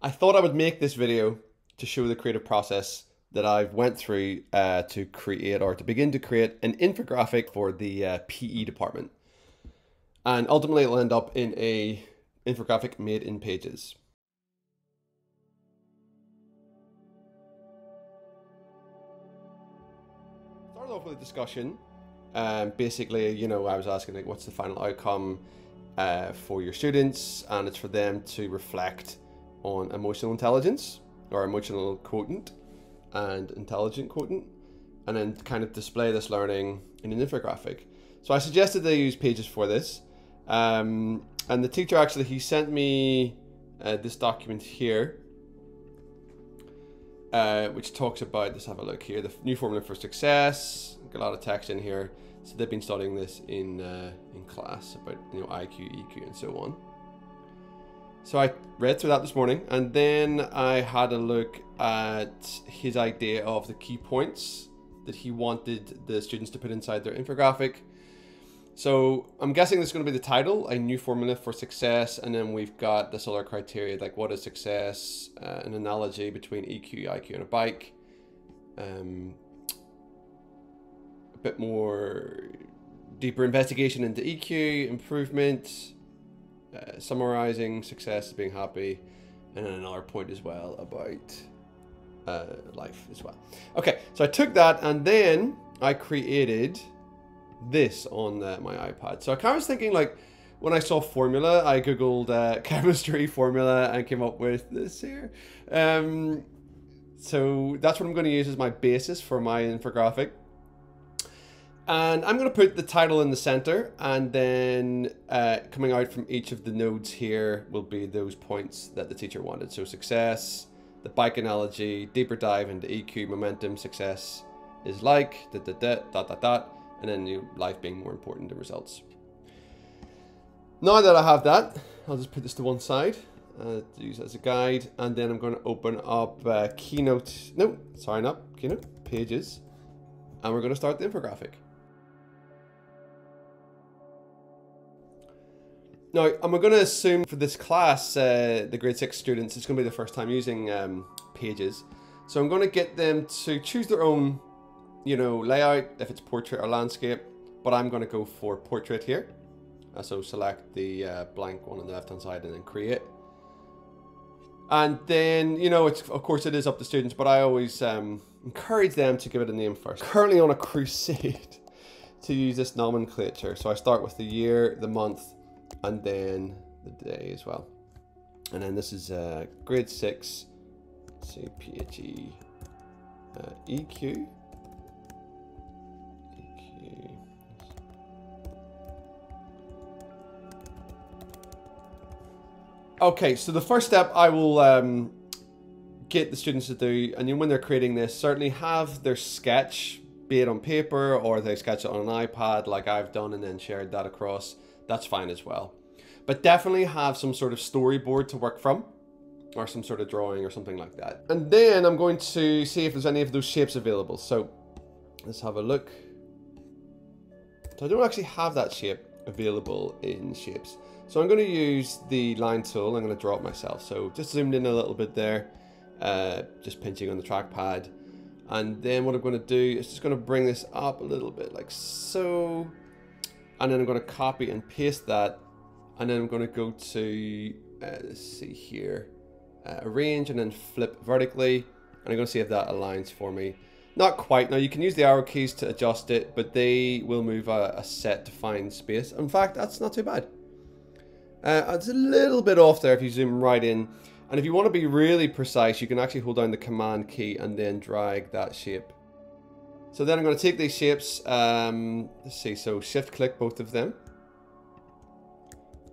I thought I would make this video to show the creative process that I've went through to create or to begin to create an infographic for the PE department. And ultimately it'll end up in a infographic made in Pages. Started off with a discussion. Basically, you know, I was asking like, what's the final outcome for your students, and it's for them to reflect on emotional intelligence or emotional quotient and intelligent quotient, and then kind of display this learning in an infographic. So I suggested they use Pages for this, and the teacher actually, he sent me this document here, which talks about, let's have a look here, the new formula for success. Got a lot of text in here. So they've been studying this in class about, you know, IQ, EQ, and so on. So I read through that this morning, and then I had a look at his idea of the key points that he wanted the students to put inside their infographic. So I'm guessing this is going to be the title, a new formula for success, and then we've got this other criteria like what is success, an analogy between EQ, IQ, and a bike. A bit more deeper investigation into EQ, improvement, summarizing success as being happy, and then another point as well about life as well. Okay, so I took that and then I created this on my iPad. So I kind of was thinking, like, when I saw formula, I googled chemistry formula and came up with this here. So that's what I'm going to use as my basis for my infographic. And I'm going to put the title in the center, and then coming out from each of the nodes here will be those points that the teacher wanted. So success, the bike analogy, deeper dive into EQ, momentum, success is like, and then your life being more important than results. Now that I have that, I'll just put this to one side, use it as a guide, and then I'm going to open up Pages, and we're going to start the infographic. Now, I'm going to assume for this class, the grade 6 students, it's going to be the first time using Pages. So I'm going to get them to choose their own, you know, layout, if it's portrait or landscape, but I'm going to go for portrait here. So select the blank one on the left-hand side and then create. And then, you know, of course it is up to students, but I always encourage them to give it a name first. Currently on a crusade to use this nomenclature. So I start with the year, the month, and then the day as well. And then this is grade 6, say PHE, EQ. Okay, so the first step I will get the students to do, and then when they're creating this, certainly have their sketch, be it on paper or they sketch it on an iPad like I've done and then shared that across. That's fine as well. But definitely have some sort of storyboard to work from, or some sort of drawing or something like that. And then I'm going to see if there's any of those shapes available. So let's have a look. So I don't actually have that shape available in shapes. So I'm going to use the line tool. I'm going to draw it myself. So just zoomed in a little bit there, just pinching on the trackpad. And then what I'm going to do is just going to bring this up a little bit like so. And then I'm going to copy and paste that. And then I'm going to go to, let's see here, arrange and then flip vertically. And I'm going to see if that aligns for me. Not quite. Now you can use the arrow keys to adjust it, but they will move a set defined space. In fact, that's not too bad. It's a little bit off there if you zoom right in. And if you want to be really precise, you can actually hold down the command key and then drag that shape. So then I'm going to take these shapes, let's see, so shift click both of them.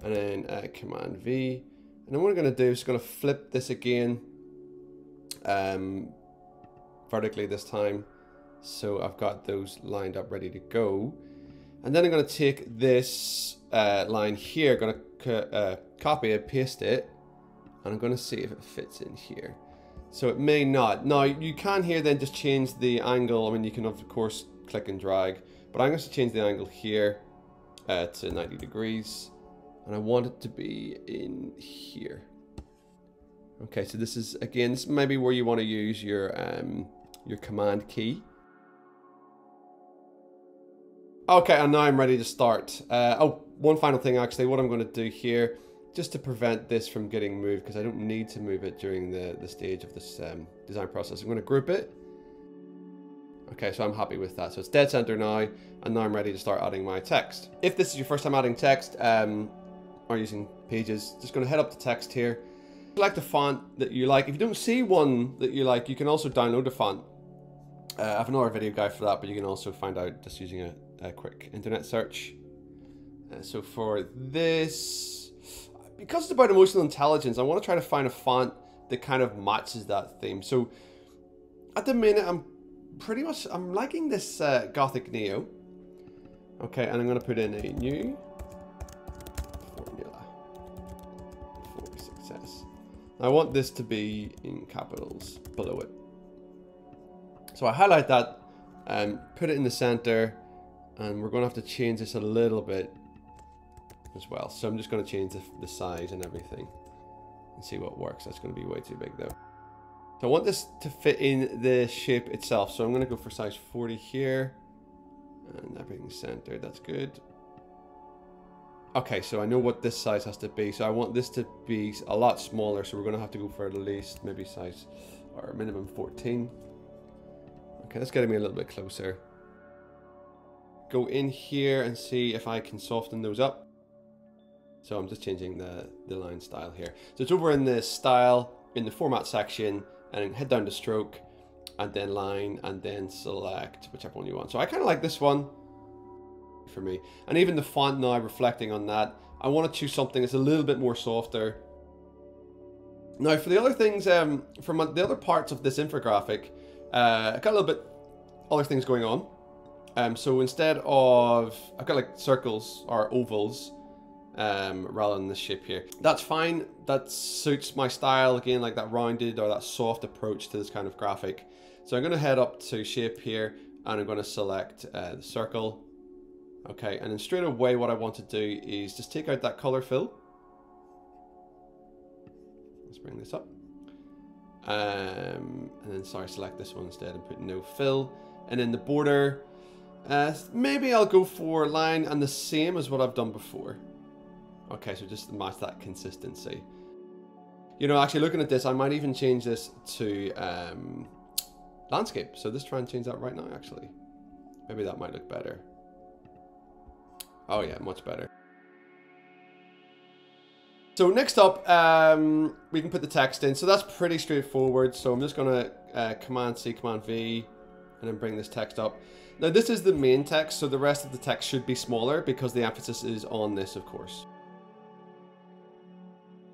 And then command V. And then what I'm going to do is going to flip this again, vertically this time. So I've got those lined up ready to go. And then I'm going to take this line here, going to copy it, paste it, and I'm going to see if it fits in here. So it may not. Now you can here then just change the angle. I mean, you can of course click and drag, but I'm going to change the angle here to 90 degrees, and I want it to be in here. Okay, so this is, again, this may be where you want to use your command key. Okay, and now I'm ready to start. Oh, one final thing actually, what I'm going to do here, just to prevent this from getting moved, because I don't need to move it during the stage of this design process. I'm going to group it. Okay, so I'm happy with that. So it's dead center now, and now I'm ready to start adding my text. If this is your first time adding text, or using pages, just going to head up to text here. Select the font that you like. If you don't see one that you like, you can also download the font. I have another video guide for that, but you can also find out just using a quick internet search. So for this, because it's about emotional intelligence, I want to try to find a font that kind of matches that theme. So at the minute, I'm liking this Gothic Neo. Okay, and I'm going to put in a new formula for success. I want this to be in capitals below it. So I highlight that and put it in the center, and we're going to have to change this a little bit as well. So I'm just going to change the size and everything and see what works. That's going to be way too big though. So I want this to fit in the shape itself. So I'm going to go for size 40 here, and everything's centered. That's good. Okay, so I know what this size has to be. So I want this to be a lot smaller. So we're going to have to go for at least maybe size or minimum 14. Okay, that's getting me a little bit closer. Go in here and see if I can soften those up. So I'm just changing the line style here. So it's over in the style, in the format section, and then head down to stroke, and then line, and then select whichever one you want. So I kind of like this one for me. And even the font now, reflecting on that, I want to choose something that's a little bit more softer. Now for the other things, from the other parts of this infographic, I've got a little bit other things going on. So instead of, I've got like circles or ovals rather than this shape here. That's fine. That suits my style, again, like that rounded or that soft approach to this kind of graphic. So I'm going to head up to shape here, and I'm going to select the circle. Okay, and then straight away what I want to do is just take out that color fill. Let's bring this up. And then, sorry, select this one instead and put no fill. And then the border, maybe I'll go for line and the same as what I've done before. Okay, so just to match that consistency. You know, actually looking at this, I might even change this to landscape. So let's try and change that right now, actually. Maybe that might look better. Oh yeah, much better. So next up, we can put the text in. So that's pretty straightforward. So I'm just going to Command C, Command V, and then bring this text up. Now this is the main text, so the rest of the text should be smaller because the emphasis is on this, of course.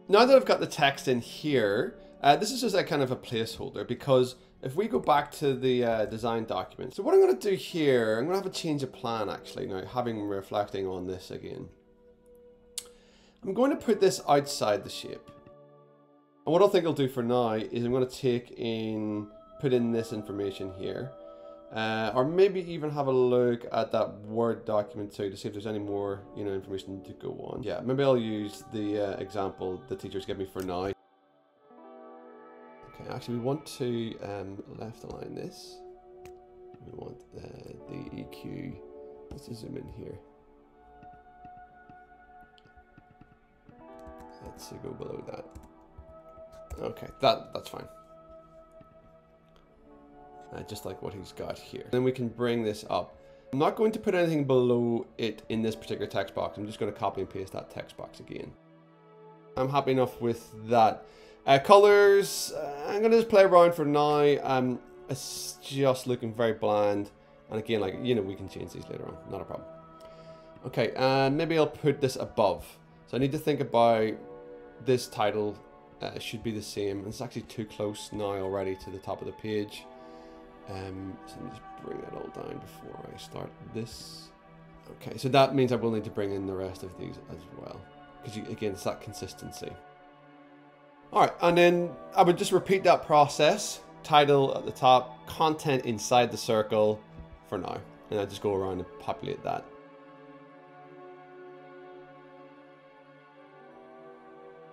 Now that I've got the text in here, this is just a kind of a placeholder, because if we go back to the design document, so what I'm going to do here, I'm going to have a change of plan actually now, reflecting on this again. I'm going to put this outside the shape. And what I think I'll do for now is I'm going to put in this information here. Or maybe even have a look at that Word document too to see if there's any more, you know, information to go on. Yeah, maybe I'll use the example the teachers give me for now. Okay, actually we want to left align this. We want the EQ. Let's zoom in here. Let's go below that. Okay, that's fine. Just like what he's got here. Then we can bring this up. I'm not going to put anything below it in this particular text box. I'm just going to copy and paste that text box again. I'm happy enough with that. Colors, I'm going to just play around for now. It's just looking very bland. And again, like, you know, we can change these later on. Not a problem. Okay, and maybe I'll put this above. So I need to think about this title. It should be the same. It's actually too close now already to the top of the page. So let me just bring that all down before I start this. Okay, so that means I will need to bring in the rest of these as well, because again, it's that consistency. All right, and then I would just repeat that process. Title at the top, content inside the circle for now, and I just go around and populate that.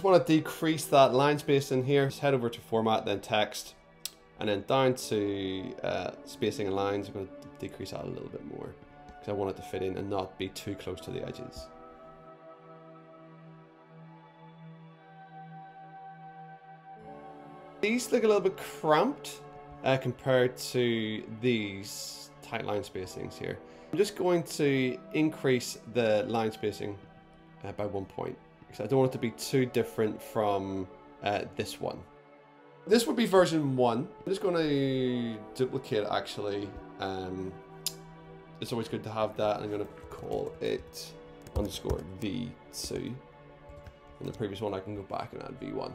want to decrease that line spacing here. Just head over to format, then text, and then down to spacing and lines. I'm going to decrease that a little bit more because I want it to fit in and not be too close to the edges. These look a little bit cramped compared to these tight line spacings here. I'm just going to increase the line spacing by 1 point because I don't want it to be too different from this one. This would be version 1. I'm just going to duplicate actually. It's always good to have that. I'm going to call it _V2. In the previous one I can go back and add V1.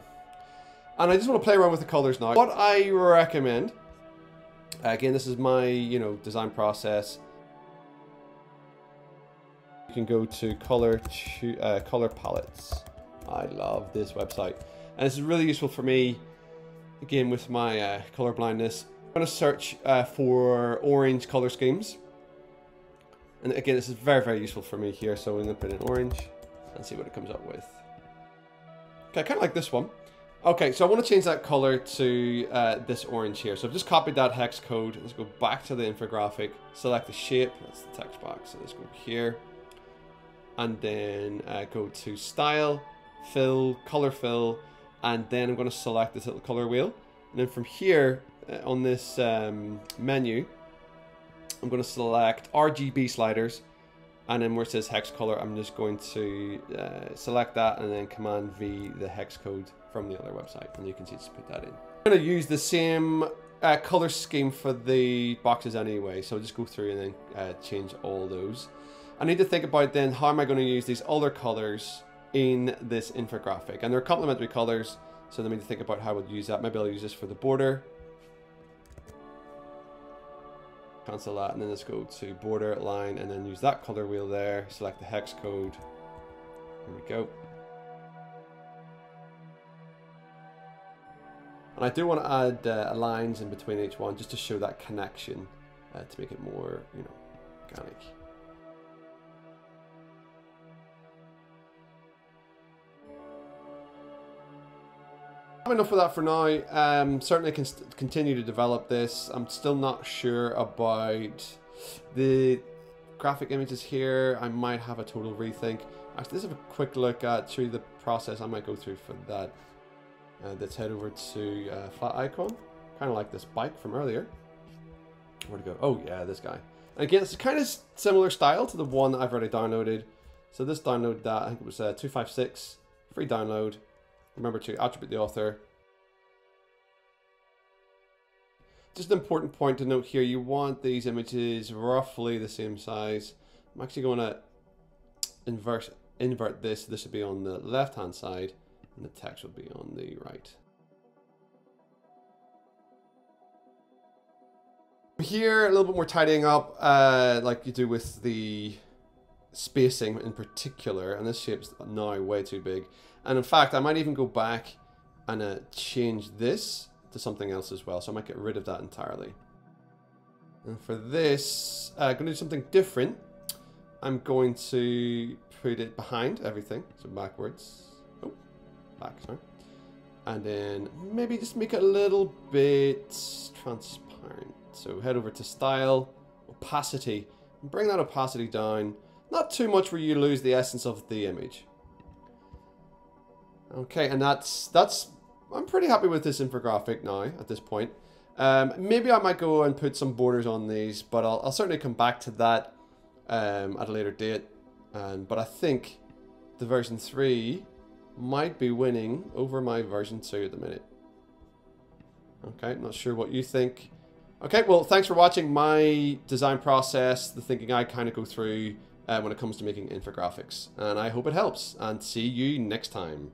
And I just want to play around with the colors now. What I recommend, again, this is my design process. You can go to color palettes. I love this website, and this is really useful for me. Again, with my color blindness, I'm going to search for orange color schemes, and again, this is very, very useful for me here. So I'm going to put in orange and see what it comes up with. Okay, kind of like this one. Okay, so I want to change that color to this orange here. So I've just copied that hex code. Let's go back to the infographic, select the shape, that's the text box. So let's go here, and then go to style, fill, color fill, and then I'm going to select this little color wheel. And then from here on this menu, I'm going to select RGB sliders. And then where it says hex color, I'm just going to select that and then Command V the hex code from the other website. And you can see just put that in. I'm going to use the same color scheme for the boxes anyway. So I'll just go through and then change all those. I need to think about then how am I going to use these other colors in this infographic. And they're complementary colors. So I need to think about how I would use that. Maybe I'll use this for the border. Cancel that, and then let's go to border line and then use that color wheel there, select the hex code. There we go. And I do want to add lines in between each one just to show that connection to make it more, organic. Enough of that for now. Certainly can continue to develop this. I'm still not sure about the graphic images here. I might have a total rethink. Actually, let's have a quick look through the process I might go through for that. Let's head over to flat icon, kind of like this bike from earlier. Where'd it go? Oh yeah, this guy. And again, it's kind of similar style to the one that I've already downloaded. So this download that I think it was 256 free download. Remember to attribute the author. Just an important point to note here, you want these images roughly the same size. I'm actually going to invert this. This would be on the left hand side and the text would be on the right. Here, a little bit more tidying up, like you do with the spacing in particular, and this shape's now way too big. And in fact, I might even go back and change this to something else as well. So I might get rid of that entirely. And for this, I'm going to do something different. I'm going to put it behind everything. So backwards. Oh, back, sorry. And then maybe just make it a little bit transparent. So head over to style, opacity, and bring that opacity down. Not too much where you lose the essence of the image. Okay, and I'm pretty happy with this infographic now at this point. Maybe I might go and put some borders on these, but I'll certainly come back to that at a later date. But I think the version 3 might be winning over my version 2 at the minute. Okay, not sure what you think. Okay, well, thanks for watching my design process, the thinking I kind of go through when it comes to making infographics. And I hope it helps, and see you next time.